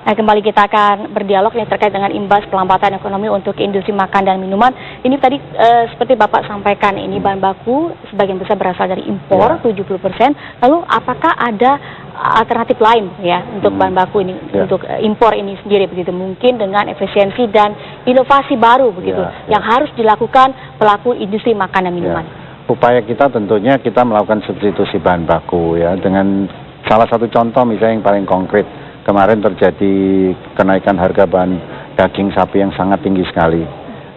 Nah, kembali kita akan berdialog yang terkait dengan imbas pelambatan ekonomi untuk industri makan dan minuman. Ini tadi seperti Bapak sampaikan, ini bahan baku sebagian besar berasal dari impor, 70%. Lalu apakah ada alternatif lain ya untuk bahan baku ini, untuk impor ini sendiri begitu? Mungkin dengan efisiensi dan inovasi baru begitu yang harus dilakukan pelaku industri makan dan minuman. Upaya kita tentunya kita melakukan substitusi bahan baku ya, dengan salah satu contoh misalnya yang paling konkret. Kemarin terjadi kenaikan harga bahan daging sapi yang sangat tinggi sekali.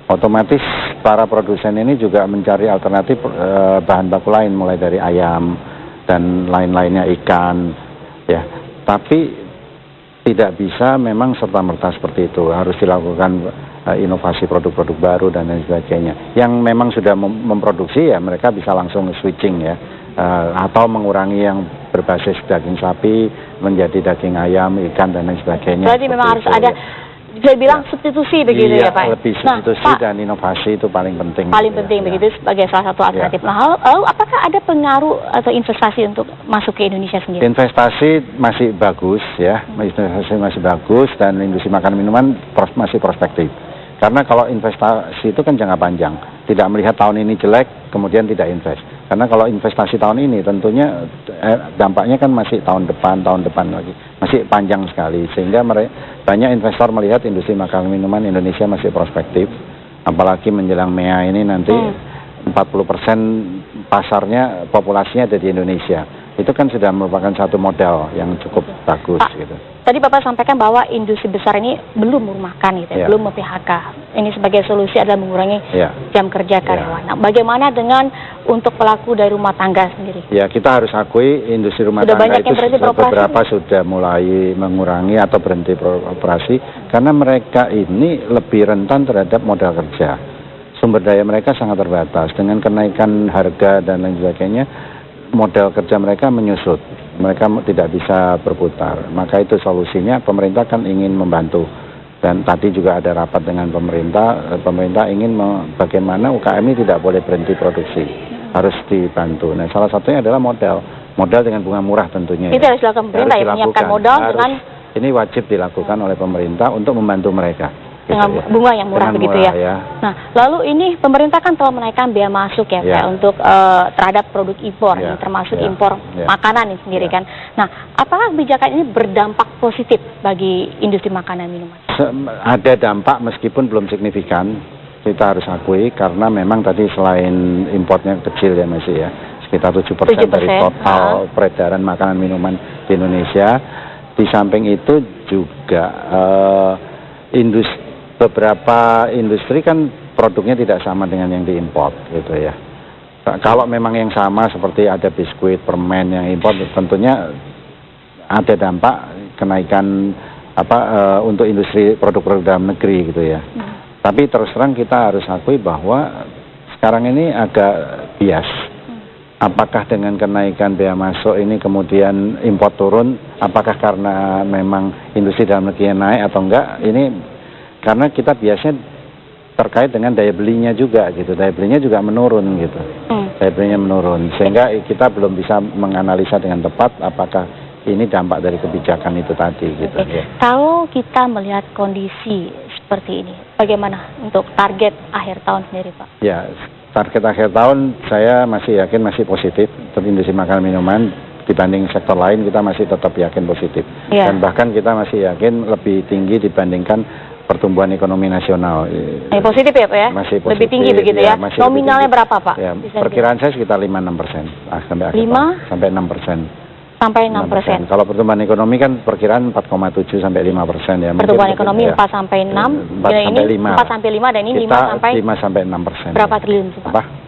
Otomatis para produsen ini juga mencari alternatif bahan baku lain, mulai dari ayam dan lain-lainnya, ikan. Ya, tapi tidak bisa memang serta-merta seperti itu. Harus dilakukan inovasi produk-produk baru dan lain sebagainya. Yang memang sudah memproduksi ya mereka bisa langsung switching ya. Atau mengurangi yang berbasis daging sapi menjadi daging ayam, ikan dan lain sebagainya. Berarti memang harus ada, bisa bilang substitusi begitu ya Pak? Lebih substitusi dan inovasi itu paling penting. Paling penting begitu sebagai salah satu alternatif. Nah, lalu apakah ada pengaruh atau investasi untuk masuk ke Indonesia sendiri? Investasi masih bagus ya, investasi masih bagus dan industri makanan minuman masih prospektif. Karena kalau investasi itu kan jangka panjang, tidak melihat tahun ini jelek, kemudian tidak invest. Karena kalau investasi tahun ini tentunya dampaknya kan masih tahun depan lagi, masih panjang sekali. Sehingga banyak investor melihat industri makanan minuman Indonesia masih prospektif. Apalagi menjelang MEA ini nanti 40% pasarnya, populasinya ada di Indonesia. Itu kan sudah merupakan satu modal yang cukup bagus gitu. Tadi Bapak sampaikan bahwa industri besar ini belum merumahkan gitu ya, belum PHK. Ini sebagai solusi adalah mengurangi jam kerja karyawan. Nah, bagaimana dengan untuk pelaku dari rumah tangga sendiri? Ya, kita harus akui industri rumah tangga itu beberapa sudah mulai mengurangi atau berhenti beroperasi karena mereka ini lebih rentan terhadap modal kerja. Sumber daya mereka sangat terbatas. Dengan kenaikan harga dan lain sebagainya, modal kerja mereka menyusut, mereka tidak bisa berputar. Maka itu solusinya pemerintah kan ingin membantu. Dan tadi juga ada rapat dengan pemerintah ingin bagaimana UKM ini tidak boleh berhenti produksi, harus dibantu. Nah, salah satunya adalah modal dengan bunga murah tentunya. Itu harus dilakukan pemerintah ya, menyiapkan modal dengan ini wajib dilakukan oleh pemerintah untuk membantu mereka. Dengan bunga yang murah begitu ya. Nah, lalu ini pemerintah kan telah menaikkan biaya masuk ya, Pak, untuk terhadap produk impor, termasuk impor makanan ini sendiri kan. Nah, apakah kebijakan ini berdampak positif bagi industri makanan minuman? Ada dampak meskipun belum signifikan, kita harus akui, karena memang tadi selain importnya kecil ya masih ya, sekitar 7% dari total peredaran makanan minuman di Indonesia. Di samping itu juga beberapa industri kan produknya tidak sama dengan yang diimpor gitu ya. Kalau memang yang sama seperti ada biskuit, permen yang impor, tentunya ada dampak kenaikan untuk industri produk-produk dalam negeri gitu ya. Tapi terus terang kita harus akui bahwa sekarang ini agak bias. Apakah dengan kenaikan bea masuk ini kemudian impor turun? Apakah karena memang industri dalam negeri naik atau enggak? Ini karena kita biasanya terkait dengan daya belinya juga gitu, daya belinya juga menurun gitu, daya belinya menurun, sehingga kita belum bisa menganalisa dengan tepat apakah ini dampak dari kebijakan itu tadi gitu. Kalau kita melihat kondisi seperti ini, bagaimana untuk target akhir tahun sendiri, Pak? Ya, target akhir tahun saya masih yakin masih positif untuk industri makanan minuman. Dibanding sektor lain kita masih tetap yakin positif, dan bahkan kita masih yakin lebih tinggi dibandingkan pertumbuhan ekonomi nasional. Positif ya Pak ya? Masih positif. Lebih tinggi begitu ya? Nominalnya berapa Pak? Ya, perkiraan saya sekitar 5-6%. Sampai 6%. Sampai 6%. Kalau pertumbuhan ekonomi kan perkiraan 4,7 sampai 5% ya. Pertumbuhan ekonomi 4 sampai 6. 4 sampai 5. 4 sampai 5 dan ini 5 sampai 6%. Berapa triliun sih Pak?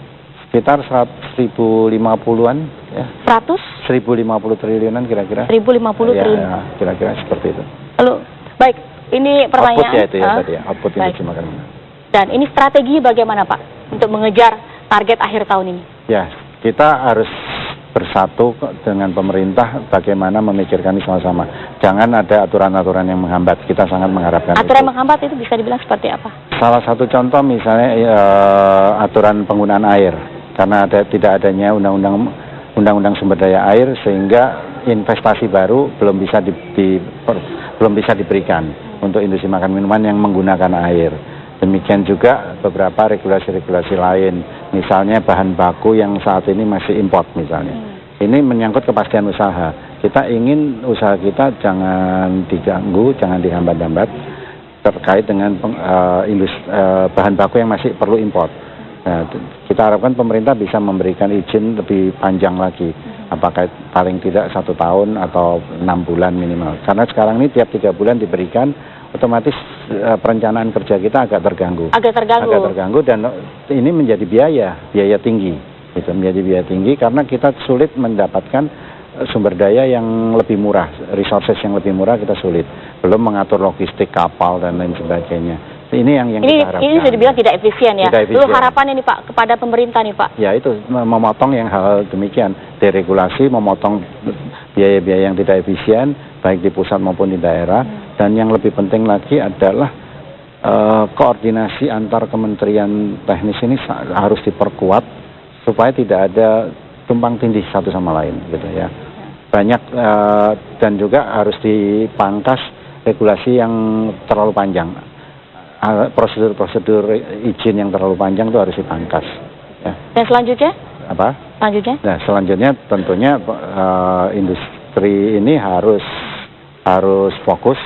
Sekitar 1.050-an ya. 1.050 triliunan kira-kira. 1.050 triliun. Ya, kira-kira seperti itu. Lalu baik, ini pertanyaan. Output ya itu ya tadi ya, output industri makanan. Dan ini strategi bagaimana Pak untuk mengejar target akhir tahun ini? Ya, kita harus bersatu dengan pemerintah bagaimana memikirkan ini sama-sama. Jangan ada aturan-aturan yang menghambat. Kita sangat mengharapkan aturan menghambat itu bisa dibilang seperti apa? Salah satu contoh misalnya aturan penggunaan air. Karena tidak adanya undang-undang sumber daya air sehingga investasi baru belum bisa belum bisa diberikan untuk industri makan minuman yang menggunakan air. Demikian juga beberapa regulasi-regulasi lain, misalnya bahan baku yang saat ini masih import misalnya. Ini menyangkut kepastian usaha. Kita ingin usaha kita jangan diganggu, jangan dihambat-hambat terkait dengan bahan baku yang masih perlu import. Nah, kita harapkan pemerintah bisa memberikan izin lebih panjang lagi, apakah paling tidak 1 tahun atau 6 bulan minimal. Karena sekarang ini tiap 3 bulan diberikan, otomatis perencanaan kerja kita agak terganggu. Agak terganggu dan ini menjadi biaya tinggi. Itu menjadi biaya tinggi karena kita sulit mendapatkan sumber daya yang lebih murah, resources yang lebih murah kita sulit. Belum mengatur logistik kapal dan lain sebagainya. Ini yang kita harapkan. Ini sudah dibilang tidak efisien ya. Lalu harapan ini Pak kepada pemerintah nih Pak? Ya itu memotong yang hal demikian, deregulasi, memotong biaya-biaya yang tidak efisien, baik di pusat maupun di daerah. Dan yang lebih penting lagi adalah koordinasi antar kementerian teknis ini harus diperkuat supaya tidak ada tumpang tindih satu sama lain, gitu ya. Banyak dan juga harus dipangkas regulasi yang terlalu panjang. Prosedur-prosedur izin yang terlalu panjang itu harus dipangkas. Ya. Dan selanjutnya? Apa? Selanjutnya? Nah, selanjutnya tentunya industri ini harus fokus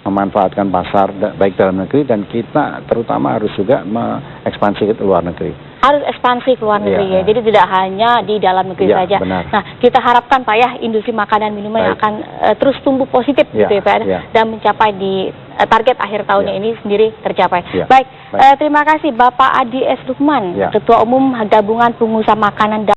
memanfaatkan pasar baik dalam negeri dan kita terutama harus juga mengekspansi ke luar negeri. Harus ekspansi ke luar negeri ya. Jadi tidak hanya di dalam negeri saja. Benar. Nah, kita harapkan Pak ya industri makanan minuman yang akan terus tumbuh positif gitu ya Pak dan mencapai di target akhir tahunnya ini sendiri tercapai. Baik. Terima kasih Bapak Adi S. Lukman, Ketua Umum Gabungan Pengusaha Makanan dan